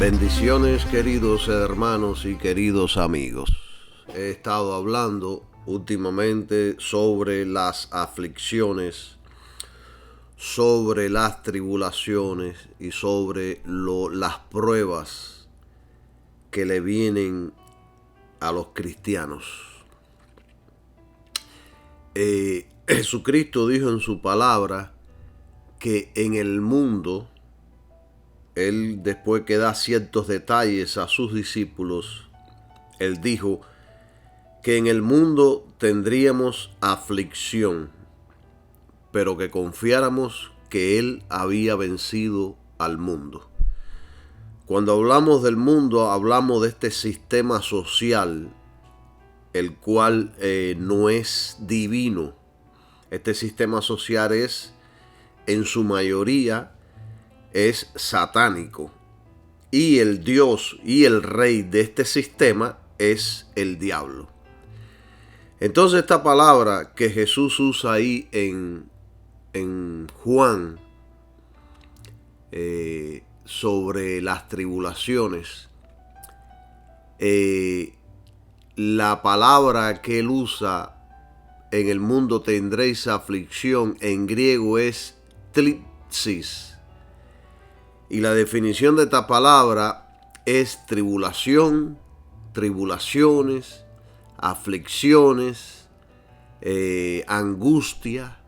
Bendiciones, queridos hermanos y queridos amigos. He estado hablando últimamente sobre las aflicciones, sobre las tribulaciones y sobre las pruebas que le vienen a los cristianos. Jesucristo dijo en su palabra que en el mundo, Él, después que da ciertos detalles a sus discípulos, Él dijo que en el mundo tendríamos aflicción, pero que confiáramos que Él había vencido al mundo. Cuando hablamos del mundo, hablamos de este sistema social, el cual no es divino. Este sistema social es, en su mayoría, es satánico. Y el Dios y el rey de este sistema es el diablo. Entonces esta palabra que Jesús usa ahí en Juan sobre las tribulaciones, la palabra que él usa, en el mundo tendréis aflicción, en griego es tlipsis. Y la definición de esta palabra es tribulación, tribulaciones, aflicciones, angustia,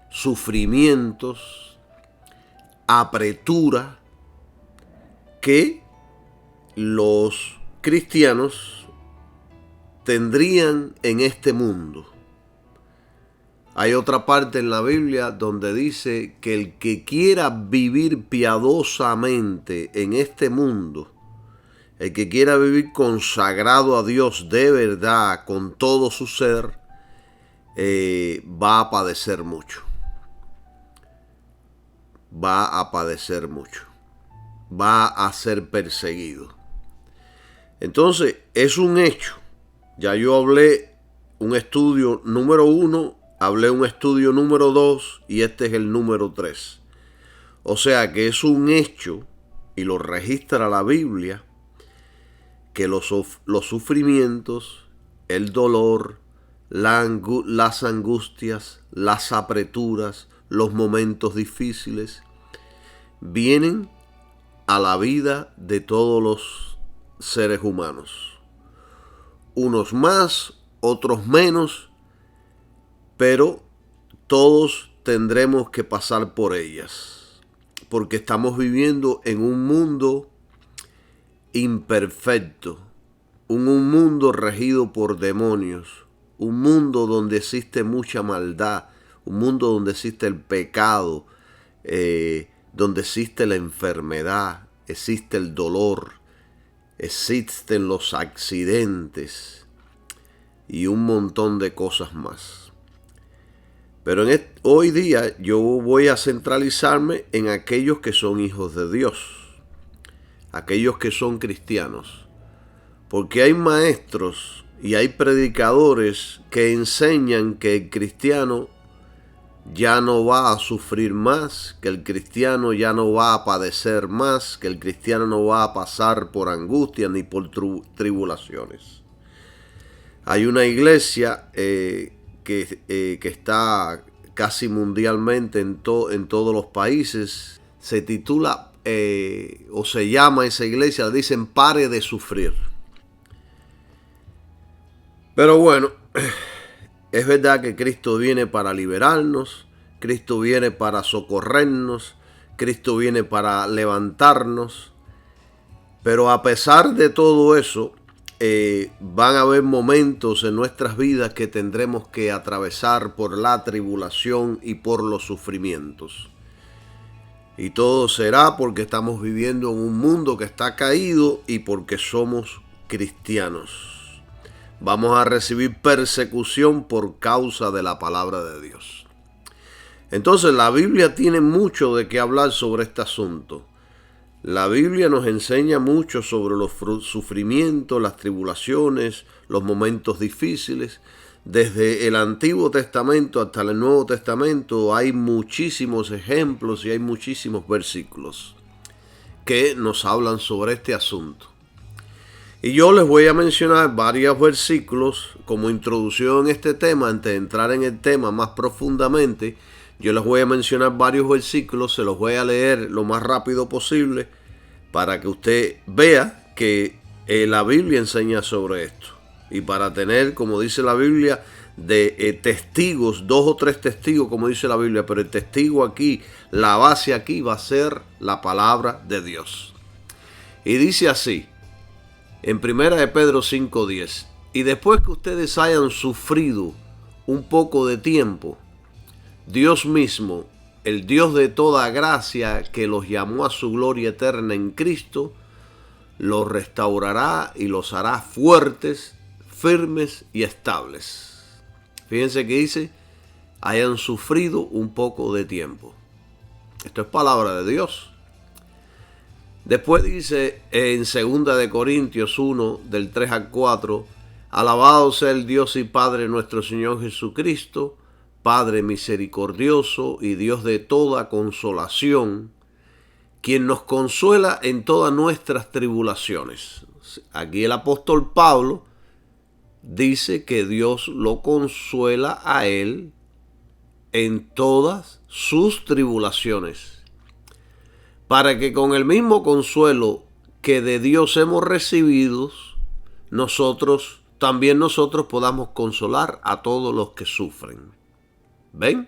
sufrimientos, apretura, que los cristianos tendrían en este mundo. Hay otra parte en la Biblia donde dice que el que quiera vivir piadosamente en este mundo, el que quiera vivir consagrado a Dios de verdad, con todo su ser, va a padecer mucho. Va a padecer mucho. Va a ser perseguido. Entonces, es un hecho. Ya yo hablé un estudio número 1, hablé un estudio número 2 y este es el número 3. O sea que es un hecho, y lo registra la Biblia, que los sufrimientos, el dolor, las angustias, las apreturas, los momentos difíciles, vienen a la vida de todos los seres humanos. Unos más, otros menos, pero todos tendremos que pasar por ellas, porque estamos viviendo en un mundo imperfecto, un mundo regido por demonios, un mundo donde existe mucha maldad, un mundo donde existe el pecado, donde existe la enfermedad, existe el dolor, existen los accidentes y un montón de cosas más. Pero hoy día yo voy a centralizarme en aquellos que son hijos de Dios, aquellos que son cristianos. Porque hay maestros y hay predicadores que enseñan que el cristiano ya no va a sufrir más, que el cristiano ya no va a padecer más, que el cristiano no va a pasar por angustia ni por tribulaciones. Hay una iglesia que está casi mundialmente en todos los países. Se titula o se llama esa iglesia, dicen pare de sufrir. Pero bueno, es verdad que Cristo viene para liberarnos, Cristo viene para socorrernos, Cristo viene para levantarnos. Pero a pesar de todo eso, van a haber momentos en nuestras vidas que tendremos que atravesar por la tribulación y por los sufrimientos. Y todo será porque estamos viviendo en un mundo que está caído y porque somos cristianos. Vamos a recibir persecución por causa de la palabra de Dios. Entonces la Biblia tiene mucho de qué hablar sobre este asunto. La Biblia nos enseña mucho sobre los sufrimientos, las tribulaciones, los momentos difíciles. Desde el Antiguo Testamento hasta el Nuevo Testamento hay muchísimos ejemplos y hay muchísimos versículos que nos hablan sobre este asunto. Y yo les voy a mencionar varios versículos como introducción a este tema. Antes de entrar en el tema más profundamente, yo les voy a mencionar varios versículos, se los voy a leer lo más rápido posible para que usted vea que la Biblia enseña sobre esto. Y para tener, como dice la Biblia, de testigos, 2 o 3 testigos, como dice la Biblia, pero el testigo aquí, la base aquí va a ser la palabra de Dios. Y dice así, en 1 de Pedro 5:10, y después que ustedes hayan sufrido un poco de tiempo, Dios mismo, el Dios de toda gracia que los llamó a su gloria eterna en Cristo, los restaurará y los hará fuertes, firmes y estables. Fíjense que dice, hayan sufrido un poco de tiempo. Esto es palabra de Dios. Después dice en 2 de Corintios 1, del 3 al 4, alabado sea el Dios y Padre nuestro Señor Jesucristo, Padre misericordioso y Dios de toda consolación, quien nos consuela en todas nuestras tribulaciones. Aquí el apóstol Pablo dice que Dios lo consuela a él en todas sus tribulaciones, para que con el mismo consuelo que de Dios hemos recibido, también nosotros podamos consolar a todos los que sufren. ¿Ven?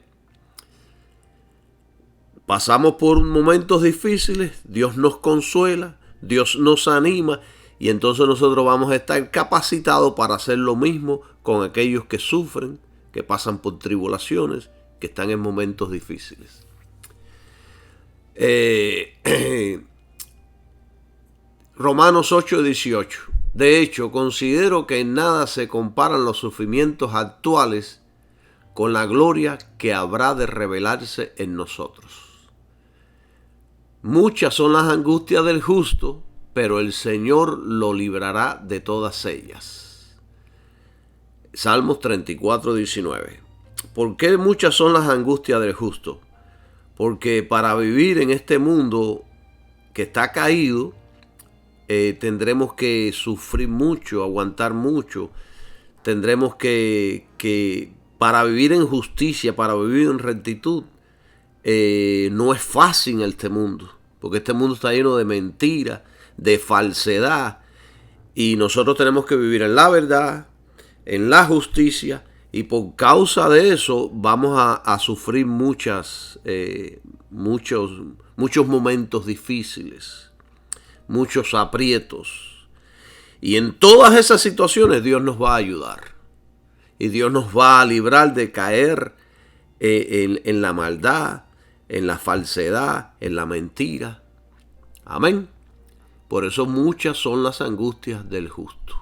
Pasamos por momentos difíciles, Dios nos consuela, Dios nos anima, y entonces nosotros vamos a estar capacitados para hacer lo mismo con aquellos que sufren, que pasan por tribulaciones, que están en momentos difíciles. Romanos 8:18. De hecho, considero que en nada se comparan los sufrimientos actuales con la gloria que habrá de revelarse en nosotros. Muchas son las angustias del justo, pero el Señor lo librará de todas ellas. Salmos 34:19. ¿Por qué muchas son las angustias del justo? Porque para vivir en este mundo que está caído, tendremos que sufrir mucho, aguantar mucho. Tendremos que para vivir en justicia, para vivir en rectitud, no es fácil en este mundo, porque este mundo está lleno de mentiras, de falsedad, y nosotros tenemos que vivir en la verdad, en la justicia, y por causa de eso vamos a sufrir muchos momentos difíciles, muchos aprietos, y en todas esas situaciones Dios nos va a ayudar, y Dios nos va a librar de caer en la maldad, en la falsedad, en la mentira. Amén. Por eso muchas son las angustias del justo.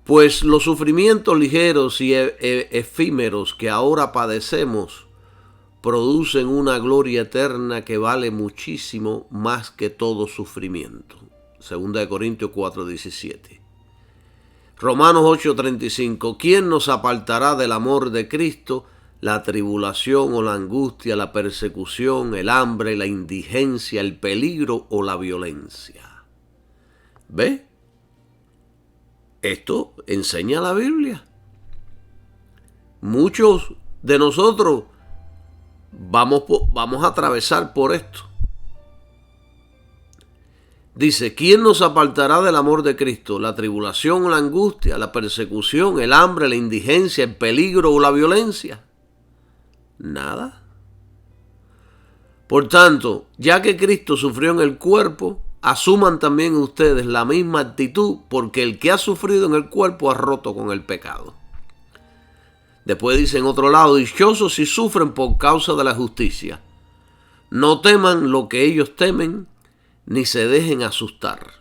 Pues los sufrimientos ligeros y efímeros que ahora padecemos producen una gloria eterna que vale muchísimo más que todo sufrimiento. 2 Corintios 4:17. Romanos 8:35. ¿Quién nos apartará del amor de Cristo? La tribulación o la angustia, la persecución, el hambre, la indigencia, el peligro o la violencia. ¿Ve? Esto enseña la Biblia. Muchos de nosotros vamos a atravesar por esto. Dice, ¿quién nos apartará del amor de Cristo? La tribulación o la angustia, la persecución, el hambre, la indigencia, el peligro o la violencia. Nada. Por tanto, ya que Cristo sufrió en el cuerpo, asuman también ustedes la misma actitud, porque el que ha sufrido en el cuerpo ha roto con el pecado. Después dice en otro lado, dichosos si sufren por causa de la justicia. No teman lo que ellos temen, ni se dejen asustar.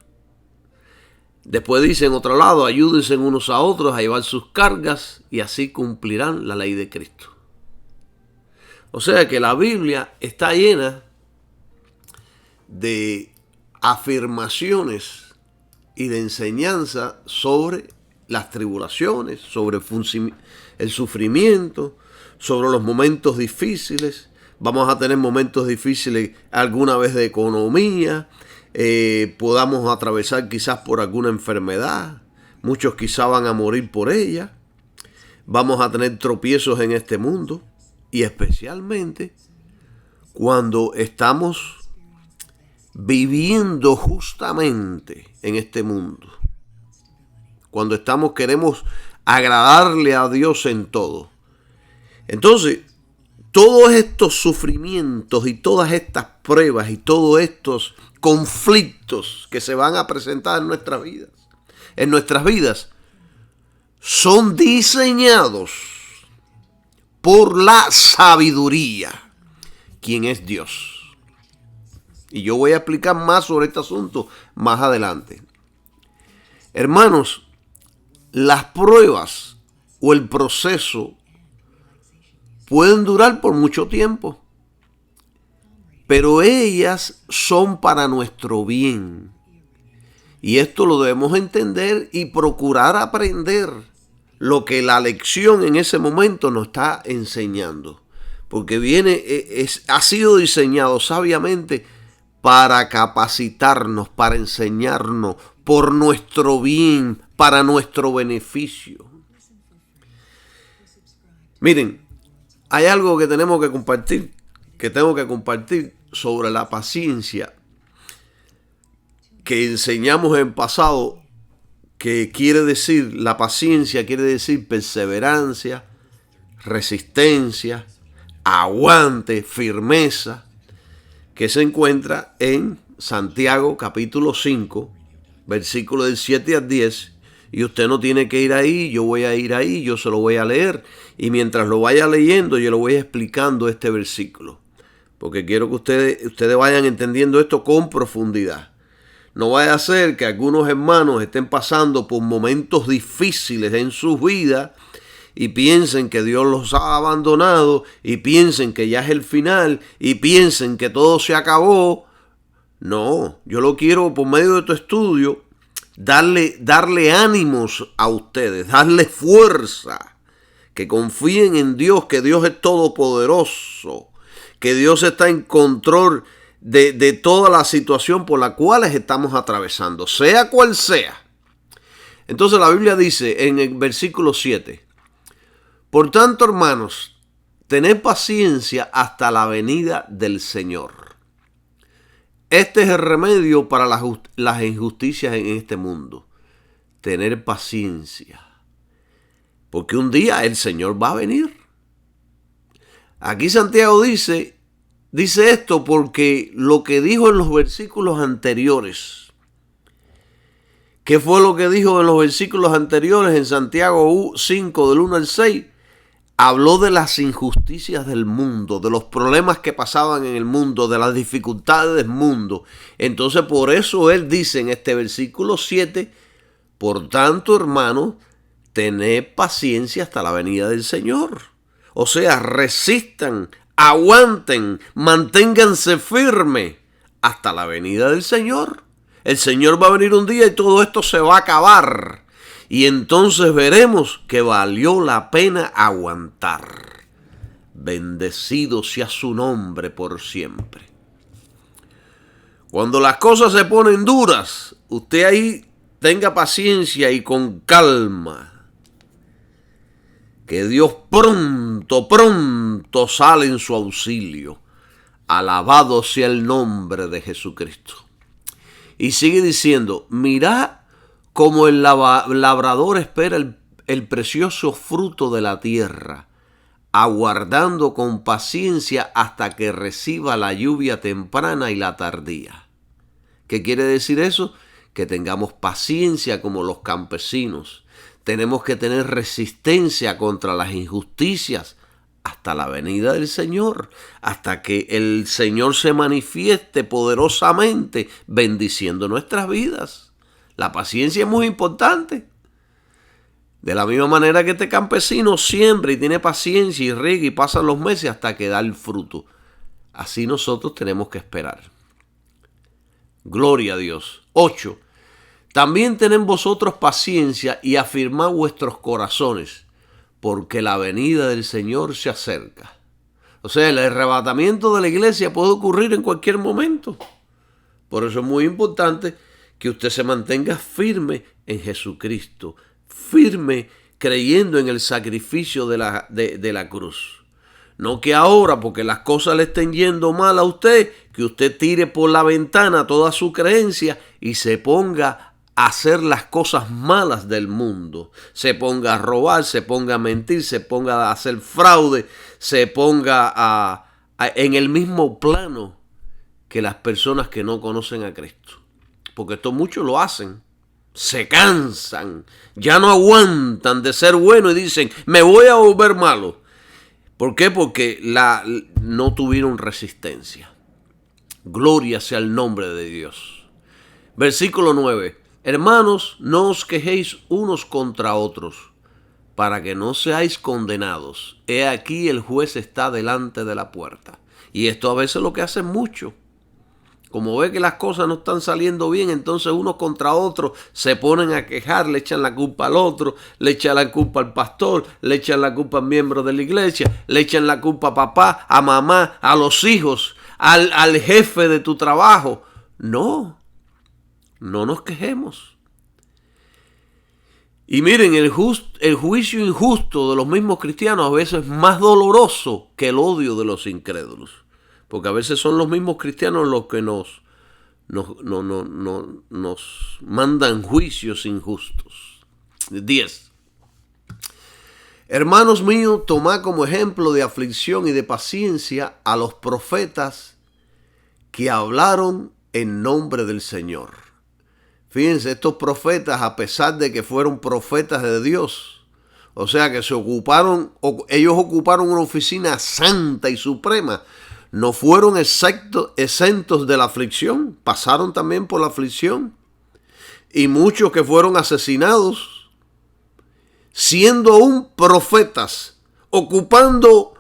Después dice en otro lado, ayúdense unos a otros a llevar sus cargas y así cumplirán la ley de Cristo. O sea que la Biblia está llena de afirmaciones y de enseñanza sobre las tribulaciones, sobre el sufrimiento, sobre los momentos difíciles, vamos a tener momentos difíciles alguna vez de economía, podamos atravesar quizás por alguna enfermedad, muchos quizás van a morir por ella, vamos a tener tropiezos en este mundo y especialmente cuando estamos viviendo justamente en este mundo, cuando queremos agradarle a Dios en todo. Entonces, todos estos sufrimientos y todas estas pruebas y todos estos conflictos que se van a presentar en nuestras vidas, son diseñados por la sabiduría, quien es Dios. Y yo voy a explicar más sobre este asunto más adelante. Hermanos, las pruebas o el proceso pueden durar por mucho tiempo, pero ellas son para nuestro bien. Y esto lo debemos entender y procurar aprender lo que la lección en ese momento nos está enseñando. Porque ha sido diseñado sabiamente para capacitarnos, para enseñarnos, por nuestro bien, para nuestro beneficio. Miren, hay algo que tengo que compartir sobre la paciencia que enseñamos en pasado, que la paciencia quiere decir perseverancia, resistencia, aguante, firmeza, que se encuentra en Santiago capítulo 5, versículos del 7 al 10. Y usted no tiene que ir ahí, yo voy a ir ahí, yo se lo voy a leer. Y mientras lo vaya leyendo, yo le voy explicando este versículo. Porque quiero que ustedes vayan entendiendo esto con profundidad. No vaya a ser que algunos hermanos estén pasando por momentos difíciles en sus vidas y piensen que Dios los ha abandonado y piensen que ya es el final y piensen que todo se acabó. No, yo lo quiero por medio de tu estudio darle ánimos a ustedes, darle fuerza, que confíen en Dios, que Dios es todopoderoso, que Dios está en control de toda la situación por la cual estamos atravesando, sea cual sea. Entonces la Biblia dice en el versículo 7, por tanto, hermanos, tened paciencia hasta la venida del Señor. Este es el remedio para las injusticias en este mundo. Tener paciencia. Porque un día el Señor va a venir. Aquí Santiago dice esto porque lo que dijo en los versículos anteriores. ¿Qué fue lo que dijo en los versículos anteriores en Santiago 5 del 1 al 6? Habló de las injusticias del mundo, de los problemas que pasaban en el mundo, de las dificultades del mundo. Entonces por eso él dice en este versículo 7, por tanto, hermanos, tened paciencia hasta la venida del Señor. O sea, resistan, aguanten, manténganse firmes hasta la venida del Señor. El Señor va a venir un día y todo esto se va a acabar. Y entonces veremos que valió la pena aguantar. Bendecido sea su nombre por siempre. Cuando las cosas se ponen duras, usted ahí tenga paciencia y con calma. Que Dios pronto sale en su auxilio. Alabado sea el nombre de Jesucristo. Y sigue diciendo, mirad como el labrador espera el precioso fruto de la tierra, aguardando con paciencia hasta que reciba la lluvia temprana y la tardía. ¿Qué quiere decir eso? Que tengamos paciencia como los campesinos. Tenemos que tener resistencia contra las injusticias hasta la venida del Señor, hasta que el Señor se manifieste poderosamente bendiciendo nuestras vidas. La paciencia es muy importante. De la misma manera que este campesino siembra y tiene paciencia y riega y pasan los meses hasta que da el fruto. Así nosotros tenemos que esperar. Gloria a Dios. 8. También tened vosotros paciencia y afirmad vuestros corazones, porque la venida del Señor se acerca. O sea, el arrebatamiento de la iglesia puede ocurrir en cualquier momento. Por eso es muy importante que usted se mantenga firme en Jesucristo, firme creyendo en el sacrificio de la cruz. No que ahora, porque las cosas le estén yendo mal a usted, que usted tire por la ventana toda su creencia y se ponga a hacer las cosas malas del mundo. Se ponga a robar, se ponga a mentir, se ponga a hacer fraude, se ponga en el mismo plano que las personas que no conocen a Cristo. Porque esto muchos lo hacen. Se cansan, ya no aguantan de ser buenos y dicen, me voy a volver malo. ¿Por qué? Porque no tuvieron resistencia. Gloria sea el nombre de Dios. Versículo 9. Hermanos, no os quejéis unos contra otros, para que no seáis condenados. He aquí el juez está delante de la puerta. Y esto a veces lo que hacen mucho. Como ve que las cosas no están saliendo bien, entonces unos contra otros se ponen a quejar, le echan la culpa al otro, le echan la culpa al pastor, le echan la culpa al miembro de la iglesia, le echan la culpa a papá, a mamá, a los hijos, al jefe de tu trabajo. No nos quejemos. Y miren, el juicio injusto de los mismos cristianos a veces es más doloroso que el odio de los incrédulos. Porque a veces son los mismos cristianos los que nos mandan juicios injustos. 10. Hermanos míos, tomad como ejemplo de aflicción y de paciencia a los profetas que hablaron en nombre del Señor. Fíjense, estos profetas, a pesar de que fueron profetas de Dios, o sea que ellos ocuparon una oficina santa y suprema, no fueron exentos de la aflicción, pasaron también por la aflicción. Y muchos que fueron asesinados, siendo aún profetas, ocupando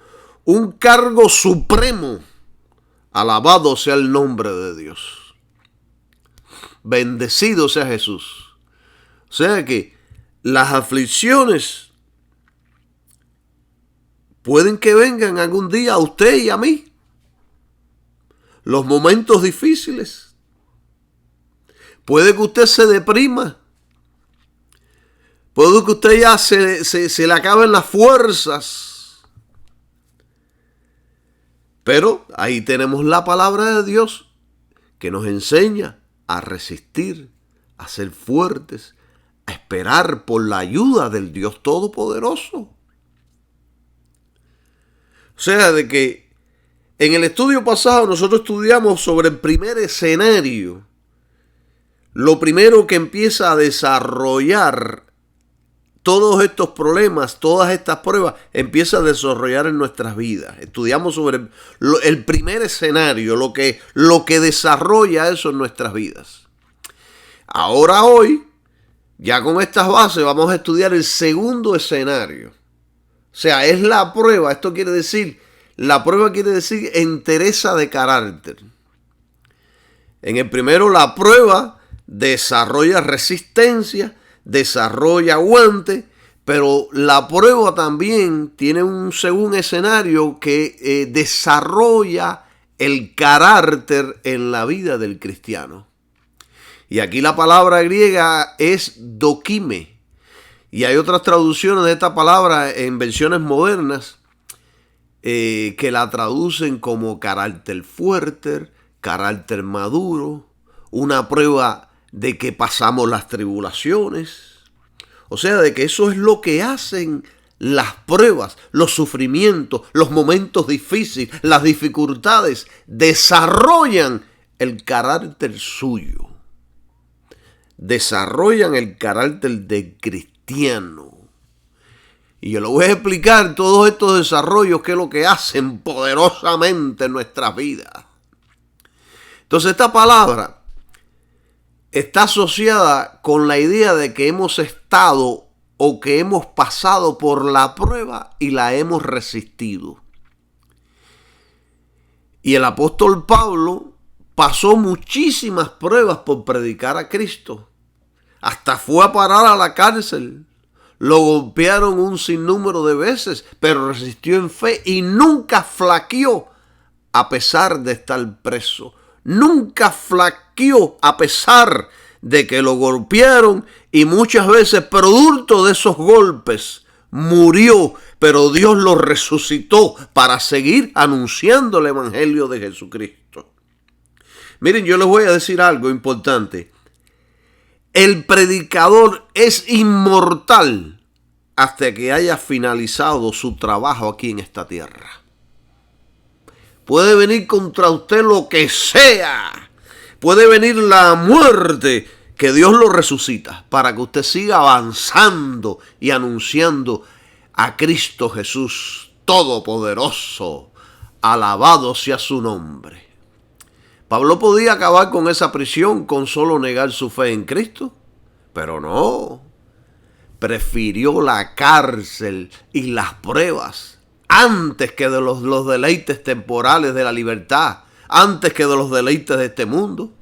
un cargo supremo. Alabado sea el nombre de Dios. Bendecido sea Jesús. O sea que las aflicciones pueden que vengan algún día a usted y a mí. Los momentos difíciles. Puede que usted se deprima. Puede que usted ya se le acaben las fuerzas. Pero ahí tenemos la palabra de Dios que nos enseña a resistir, a ser fuertes, a esperar por la ayuda del Dios Todopoderoso. O sea, de que en el estudio pasado nosotros estudiamos sobre el primer escenario. Lo primero que empieza a desarrollar todos estos problemas, todas estas pruebas, empieza a desarrollar en nuestras vidas. Estudiamos sobre el primer escenario, lo que desarrolla eso en nuestras vidas. Ahora hoy, ya con estas bases, vamos a estudiar el segundo escenario. O sea, es la prueba. Esto quiere decir... La prueba quiere decir entereza de carácter. En el primero, la prueba desarrolla resistencia, desarrolla aguante, pero la prueba también tiene un segundo escenario que desarrolla el carácter en la vida del cristiano. Y aquí la palabra griega es dokime. Y hay otras traducciones de esta palabra en versiones modernas que la traducen como carácter fuerte, carácter maduro, una prueba de que pasamos las tribulaciones. O sea, de que eso es lo que hacen las pruebas, los sufrimientos, los momentos difíciles, las dificultades, desarrollan el carácter suyo. Desarrollan el carácter de cristiano. Y yo le voy a explicar todos estos desarrollos, qué es lo que hacen poderosamente en nuestras vidas. Entonces esta palabra está asociada con la idea de que hemos estado o que hemos pasado por la prueba y la hemos resistido. Y el apóstol Pablo pasó muchísimas pruebas por predicar a Cristo. Hasta fue a parar a la cárcel. Lo golpearon un sinnúmero de veces, pero resistió en fe y nunca flaqueó a pesar de estar preso. Nunca flaqueó a pesar de que lo golpearon y muchas veces producto de esos golpes murió, pero Dios lo resucitó para seguir anunciando el evangelio de Jesucristo. Miren, yo les voy a decir algo importante. El predicador es inmortal hasta que haya finalizado su trabajo aquí en esta tierra. Puede venir contra usted lo que sea. Puede venir la muerte, que Dios lo resucita para que usted siga avanzando y anunciando a Cristo Jesús Todopoderoso. Alabado sea su nombre. Pablo podía acabar con esa prisión con solo negar su fe en Cristo, pero no. Prefirió la cárcel y las pruebas antes que de los deleites temporales de la libertad, antes que de los deleites de este mundo.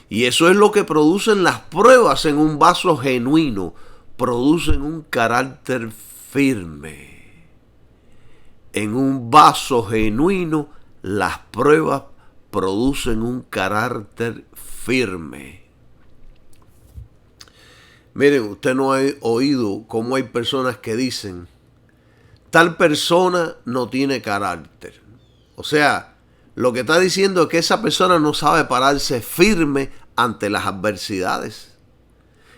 Y eso es lo que producen las pruebas en un vaso genuino. Producen un carácter firme. En un vaso genuino, las pruebas producen un carácter firme. Miren, usted no ha oído cómo hay personas que dicen, tal persona no tiene carácter. O sea, lo que está diciendo es que esa persona no sabe pararse firme ante las adversidades.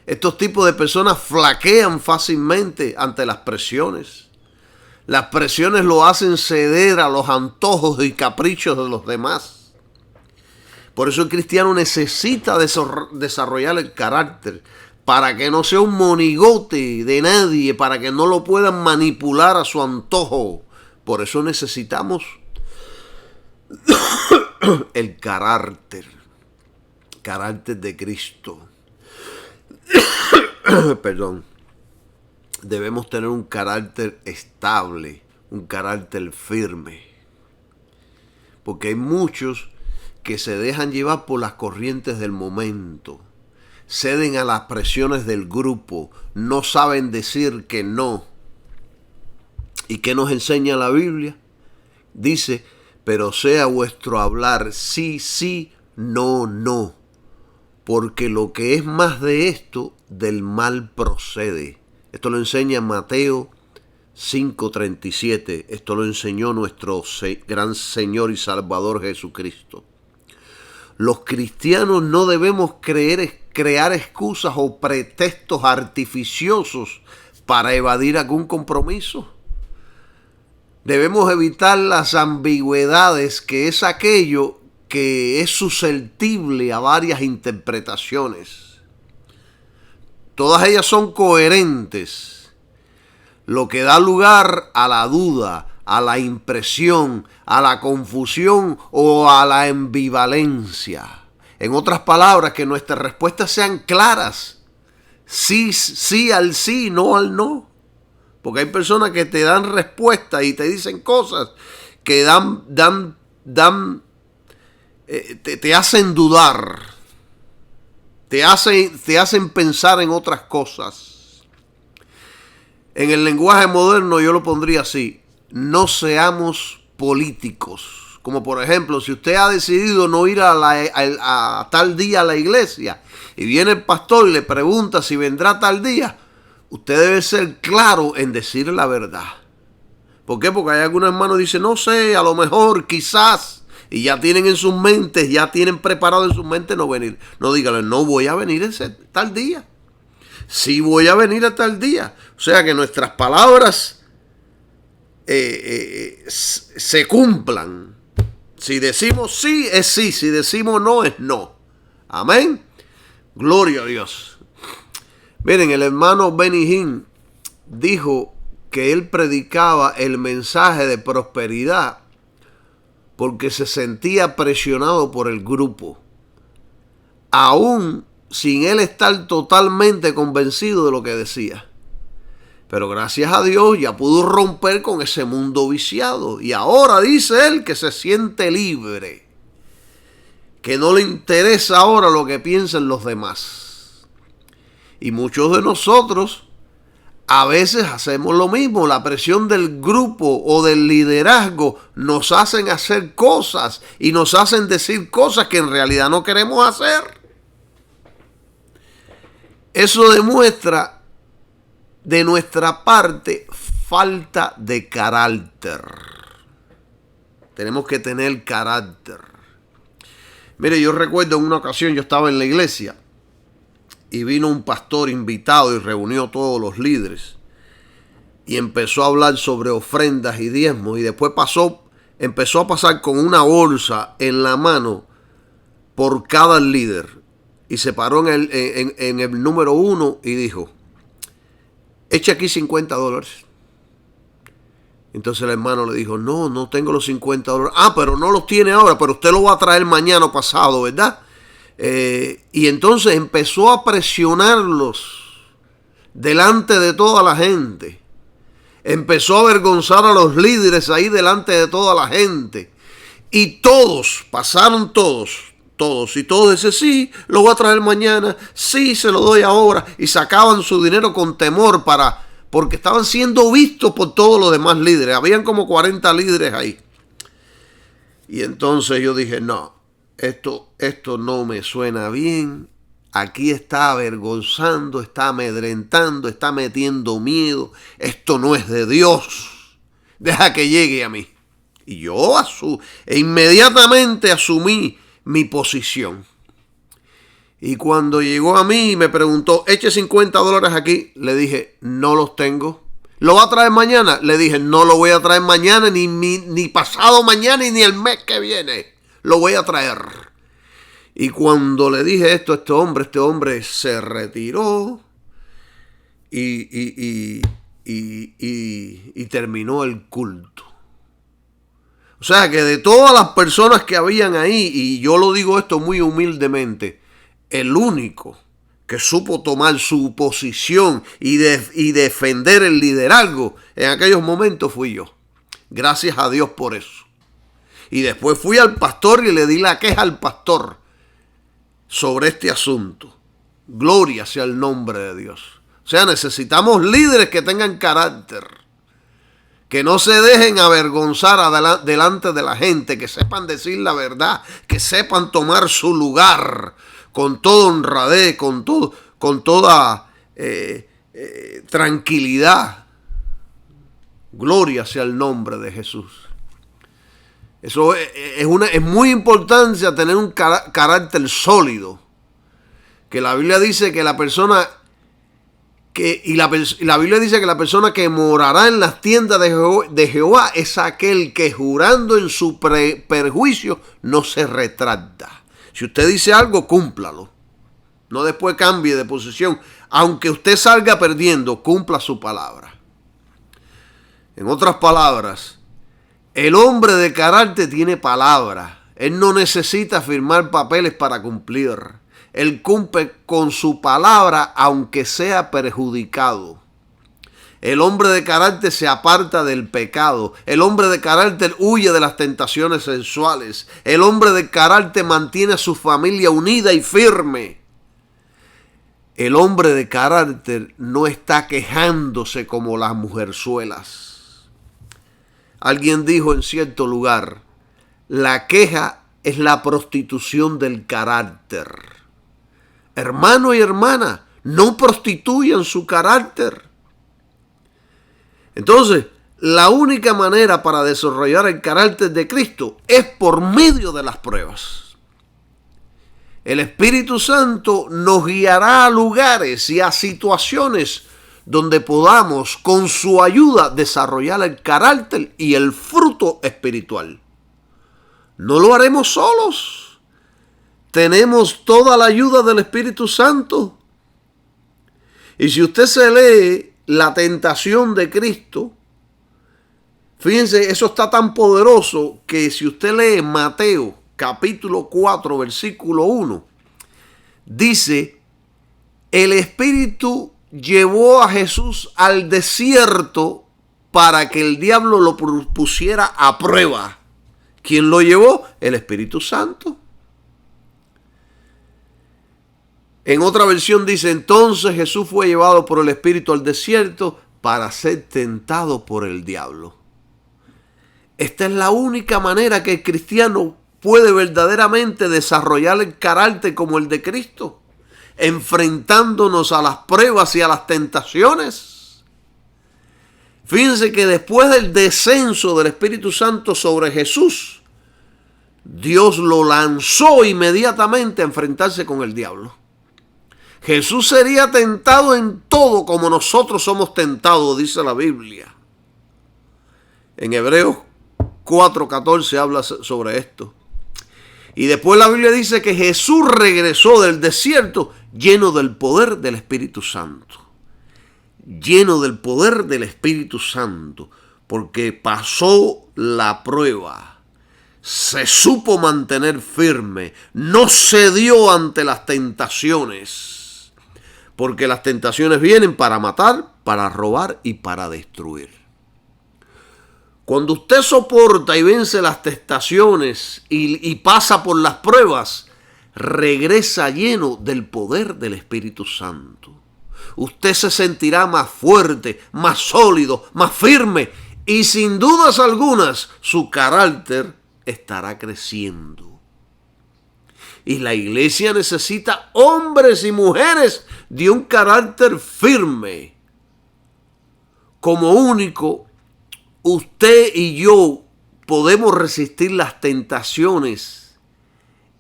Estos tipos de personas flaquean fácilmente ante las presiones. Las presiones lo hacen ceder a los antojos y caprichos de los demás. Por eso el cristiano necesita desarrollar el carácter, para que no sea un monigote de nadie, para que no lo puedan manipular a su antojo. Por eso necesitamos el carácter de Cristo. Perdón. Debemos tener un carácter estable, un carácter firme. Porque hay muchos que se dejan llevar por las corrientes del momento, ceden a las presiones del grupo, no saben decir que no. ¿Y qué nos enseña la Biblia? Dice, pero sea vuestro hablar sí, sí, no, no, porque lo que es más de esto, del mal procede. Esto lo enseña Mateo 5:37. Esto lo enseñó nuestro gran Señor y Salvador Jesucristo. Los cristianos no debemos crear excusas o pretextos artificiosos para evadir algún compromiso. Debemos evitar las ambigüedades, que es aquello que es susceptible a varias interpretaciones. Todas ellas son coherentes, lo que da lugar a la duda, a la impresión, a la confusión o a la ambivalencia. En otras palabras, que nuestras respuestas sean claras. Sí, sí al sí, no al no. Porque hay personas que te dan respuestas y te dicen cosas que te hacen dudar. Te hacen pensar en otras cosas. En el lenguaje moderno yo lo pondría así. No seamos políticos. Como por ejemplo, si usted ha decidido no ir a tal día a la iglesia y viene el pastor y le pregunta si vendrá tal día, usted debe ser claro en decirle la verdad. ¿Por qué? Porque hay algunos hermanos que dicen, no sé, a lo mejor, quizás, y ya tienen en sus mentes, ya tienen preparado en sus mentes no venir. No dígale, no voy a venir ese tal día. Sí voy a venir a tal día. O sea, que nuestras palabras se cumplan. Si decimos sí, es sí. Si decimos no, es no. Amén. Gloria a Dios. Miren, el hermano Benny Hinn dijo que él predicaba el mensaje de prosperidad porque se sentía presionado por el grupo, aún sin él estar totalmente convencido de lo que decía. Pero gracias a Dios ya pudo romper con ese mundo viciado. Y ahora dice él que se siente libre. Que no le interesa ahora lo que piensen los demás. Y muchos de nosotros a veces hacemos lo mismo. La presión del grupo o del liderazgo nos hacen hacer cosas y nos hacen decir cosas que en realidad no queremos hacer. Eso demuestra de nuestra parte falta de carácter. Tenemos que tener carácter. Mire, yo recuerdo en una ocasión yo estaba en la iglesia y vino un pastor invitado y reunió a todos los líderes y empezó a hablar sobre ofrendas y diezmos, y después empezó a pasar con una bolsa en la mano por cada líder y se paró en el número 1 y dijo: eche aquí $50. Entonces el hermano le dijo: no tengo los $50. Ah, pero no los tiene ahora, pero usted lo va a traer mañana o pasado, ¿verdad? Y entonces empezó a presionarlos delante de toda la gente. Empezó a avergonzar a los líderes ahí delante de toda la gente. Y todos, pasaron todos. Y todos decían: sí, lo voy a traer mañana, sí, se lo doy ahora. Y sacaban su dinero con temor porque estaban siendo vistos por todos los demás líderes. Habían como 40 líderes ahí. Y entonces yo dije: no, esto no me suena bien. Aquí está avergonzando, está amedrentando, está metiendo miedo. Esto no es de Dios. Deja que llegue a mí. Y yo inmediatamente asumí mi posición. Y cuando llegó a mí y me preguntó: eche $50 aquí, le dije: no los tengo. ¿Lo va a traer mañana? Le dije: no lo voy a traer mañana, ni pasado mañana, ni el mes que viene. Lo voy a traer. Y cuando le dije esto a este hombre se retiró y terminó el culto. O sea que de todas las personas que habían ahí, y yo lo digo esto muy humildemente, el único que supo tomar su posición y defender el liderazgo en aquellos momentos fui yo. Gracias a Dios por eso. Y después fui al pastor y le di la queja al pastor sobre este asunto. Gloria sea el nombre de Dios. O sea, necesitamos líderes que tengan carácter, que no se dejen avergonzar delante de la gente, que sepan decir la verdad, que sepan tomar su lugar con toda honradez, con toda tranquilidad. Gloria sea el nombre de Jesús. Eso es muy importante, tener un carácter sólido. Que la Biblia dice que la persona la Biblia dice que la persona que morará en las tiendas de Jehová es aquel que jurando en su perjuicio no se retracta. Si usted dice algo, cúmplalo. No después cambie de posición. Aunque usted salga perdiendo, cumpla su palabra. En otras palabras, el hombre de carácter tiene palabra. Él no necesita firmar papeles para cumplir. Él cumple con su palabra aunque sea perjudicado. El hombre de carácter se aparta del pecado. El hombre de carácter huye de las tentaciones sensuales. El hombre de carácter mantiene a su familia unida y firme. El hombre de carácter no está quejándose como las mujerzuelas. Alguien dijo en cierto lugar: la queja es la prostitución del carácter. Hermano y hermana, no prostituyan su carácter. Entonces, la única manera para desarrollar el carácter de Cristo es por medio de las pruebas. El Espíritu Santo nos guiará a lugares y a situaciones donde podamos, con su ayuda, desarrollar el carácter y el fruto espiritual. No lo haremos solos. Tenemos toda la ayuda del Espíritu Santo. Y si usted se lee la tentación de Cristo, fíjense, eso está tan poderoso que si usted lee Mateo capítulo 4, versículo 1, dice: el Espíritu llevó a Jesús al desierto para que el diablo lo pusiera a prueba. ¿Quién lo llevó? El Espíritu Santo. En otra versión dice, entonces Jesús fue llevado por el Espíritu al desierto para ser tentado por el diablo. Esta es la única manera que el cristiano puede verdaderamente desarrollar el carácter como el de Cristo, enfrentándonos a las pruebas y a las tentaciones. Fíjense que después del descenso del Espíritu Santo sobre Jesús, Dios lo lanzó inmediatamente a enfrentarse con el diablo. Jesús sería tentado en todo como nosotros somos tentados, dice la Biblia. En Hebreos 4:14 habla sobre esto. Y después la Biblia dice que Jesús regresó del desierto lleno del poder del Espíritu Santo. Lleno del poder del Espíritu Santo, porque pasó la prueba. Se supo mantener firme, no cedió ante las tentaciones. Porque las tentaciones vienen para matar, para robar y para destruir. Cuando usted soporta y vence las tentaciones y pasa por las pruebas, regresa lleno del poder del Espíritu Santo. Usted se sentirá más fuerte, más sólido, más firme y sin dudas algunas su carácter estará creciendo. Y la iglesia necesita hombres y mujeres de un carácter firme. Como único, usted y yo podemos resistir las tentaciones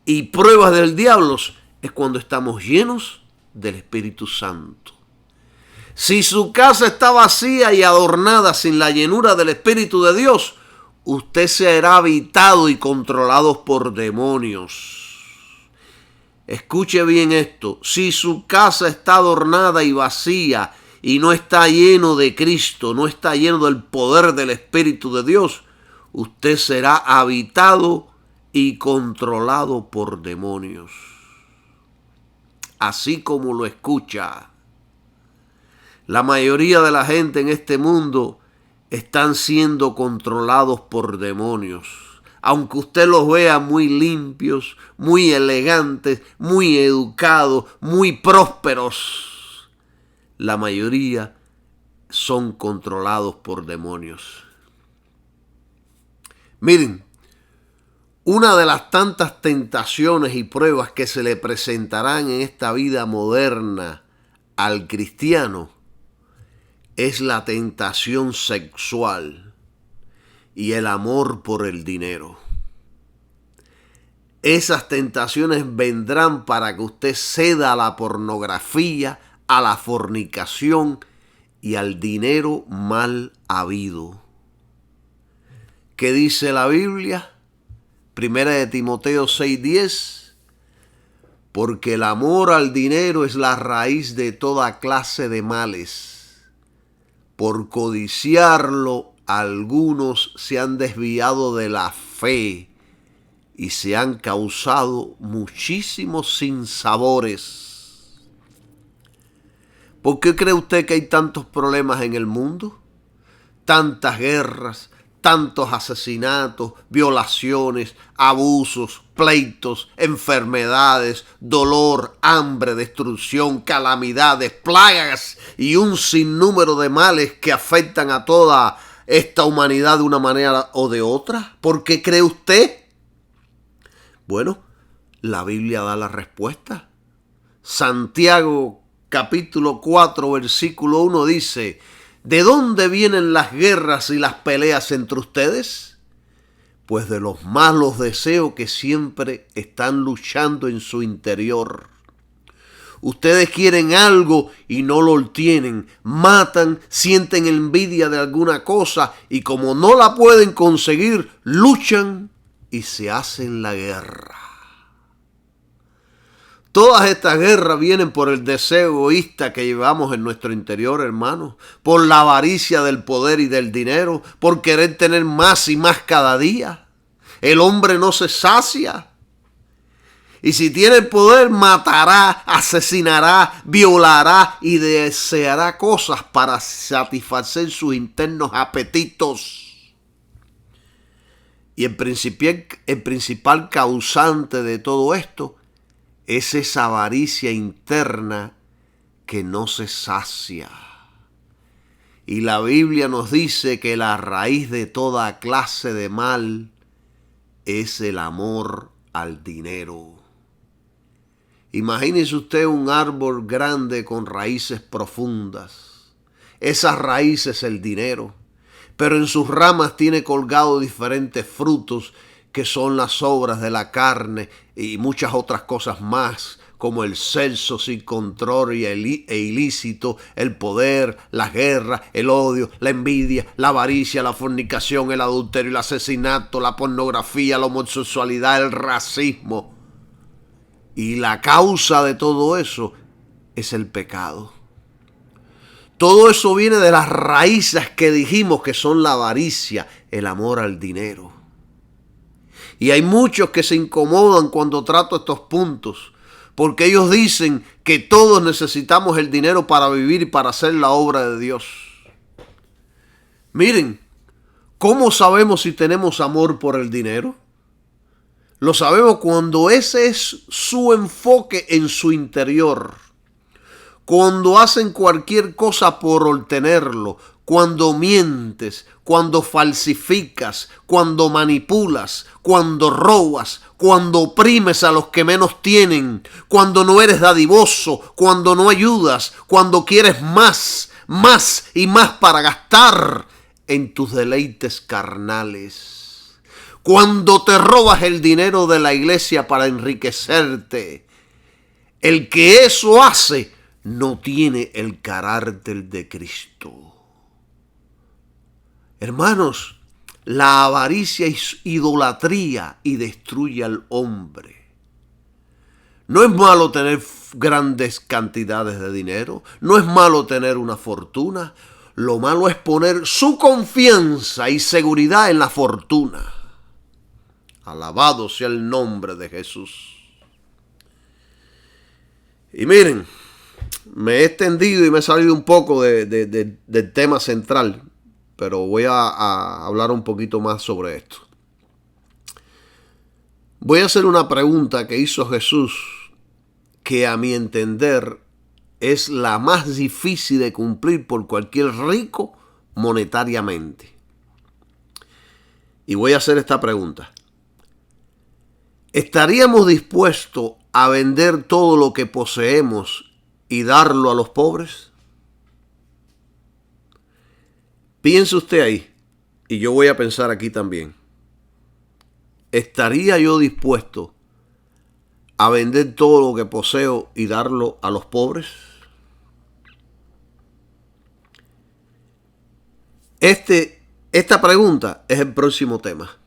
y pruebas del diablo es cuando estamos llenos del Espíritu Santo. Si su casa está vacía y adornada sin la llenura del Espíritu de Dios, usted será habitado y controlado por demonios. Escuche bien esto, si su casa está adornada y vacía y no está lleno de Cristo, no está lleno del poder del Espíritu de Dios, usted será habitado y controlado por demonios. Así como lo escucha. La mayoría de la gente en este mundo están siendo controlados por demonios. Aunque usted los vea muy limpios, muy elegantes, muy educados, muy prósperos, la mayoría son controlados por demonios. Miren, una de las tantas tentaciones y pruebas que se le presentarán en esta vida moderna al cristiano es la tentación sexual y el amor por el dinero. Esas tentaciones vendrán para que usted ceda a la pornografía, a la fornicación y al dinero mal habido. ¿Qué dice la Biblia? Primera de Timoteo 6:10. Porque el amor al dinero es la raíz de toda clase de males. Por codiciarlo, algunos se han desviado de la fe y se han causado muchísimos sinsabores. ¿Por qué cree usted que hay tantos problemas en el mundo? Tantas guerras, tantos asesinatos, violaciones, abusos, pleitos, enfermedades, dolor, hambre, destrucción, calamidades, plagas y un sinnúmero de males que afectan a toda esta humanidad de una manera o de otra. ¿Por qué cree usted? Bueno, la Biblia da la respuesta. Santiago capítulo 4 versículo 1 dice: ¿de dónde vienen las guerras y las peleas entre ustedes? Pues de los malos deseos que siempre están luchando en su interior. Ustedes quieren algo y no lo obtienen, matan, sienten envidia de alguna cosa y como no la pueden conseguir, luchan y se hacen la guerra. Todas estas guerras vienen por el deseo egoísta que llevamos en nuestro interior, hermanos, por la avaricia del poder y del dinero, por querer tener más y más cada día. El hombre no se sacia. Y si tiene el poder, matará, asesinará, violará y deseará cosas para satisfacer sus internos apetitos. Y el principal causante de todo esto es esa avaricia interna que no se sacia. Y la Biblia nos dice que la raíz de toda clase de mal es el amor al dinero. Imagínese usted un árbol grande con raíces profundas. Esas raíces es el dinero, pero en sus ramas tiene colgado diferentes frutos que son las obras de la carne y muchas otras cosas más, como el sexo sin control e ilícito, el poder, la guerra, el odio, la envidia, la avaricia, la fornicación, el adulterio, el asesinato, la pornografía, la homosexualidad, el racismo. Y la causa de todo eso es el pecado. Todo eso viene de las raíces que dijimos que son la avaricia, el amor al dinero. Y hay muchos que se incomodan cuando trato estos puntos, porque ellos dicen que todos necesitamos el dinero para vivir y para hacer la obra de Dios. Miren, ¿cómo sabemos si tenemos amor por el dinero? Lo sabemos cuando ese es su enfoque en su interior. Cuando hacen cualquier cosa por obtenerlo, cuando mientes, cuando falsificas, cuando manipulas, cuando robas, cuando oprimes a los que menos tienen, cuando no eres dadivoso, cuando no ayudas, cuando quieres más y más para gastar en tus deleites carnales. Cuando te robas el dinero de la iglesia para enriquecerte, el que eso hace no tiene el carácter de Cristo. Hermanos, la avaricia es idolatría y destruye al hombre. No es malo tener grandes cantidades de dinero, no es malo tener una fortuna. Lo malo es poner su confianza y seguridad en la fortuna. Alabado sea el nombre de Jesús. Y miren, me he extendido y me he salido un poco del tema central, pero voy a hablar un poquito más sobre esto. Voy a hacer una pregunta que hizo Jesús, que a mi entender es la más difícil de cumplir por cualquier rico monetariamente. Y voy a hacer esta pregunta. ¿Estaríamos dispuestos a vender todo lo que poseemos y darlo a los pobres? Piense usted ahí, y yo voy a pensar aquí también. ¿Estaría yo dispuesto a vender todo lo que poseo y darlo a los pobres? Esta pregunta es el próximo tema,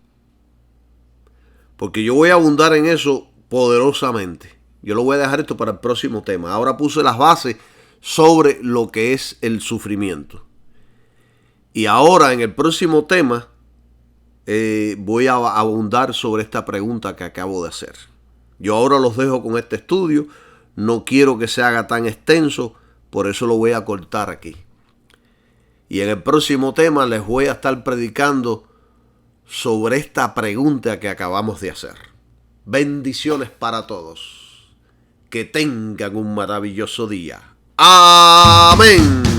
porque yo voy a abundar en eso poderosamente. Yo lo voy a dejar esto para el próximo tema. Ahora puse las bases sobre lo que es el sufrimiento. Y ahora en el próximo tema voy a abundar sobre esta pregunta que acabo de hacer. Yo ahora los dejo con este estudio. No quiero que se haga tan extenso, por eso lo voy a cortar aquí. Y en el próximo tema les voy a estar predicando sobre esta pregunta que acabamos de hacer. Bendiciones para todos. Que tengan un maravilloso día. Amén.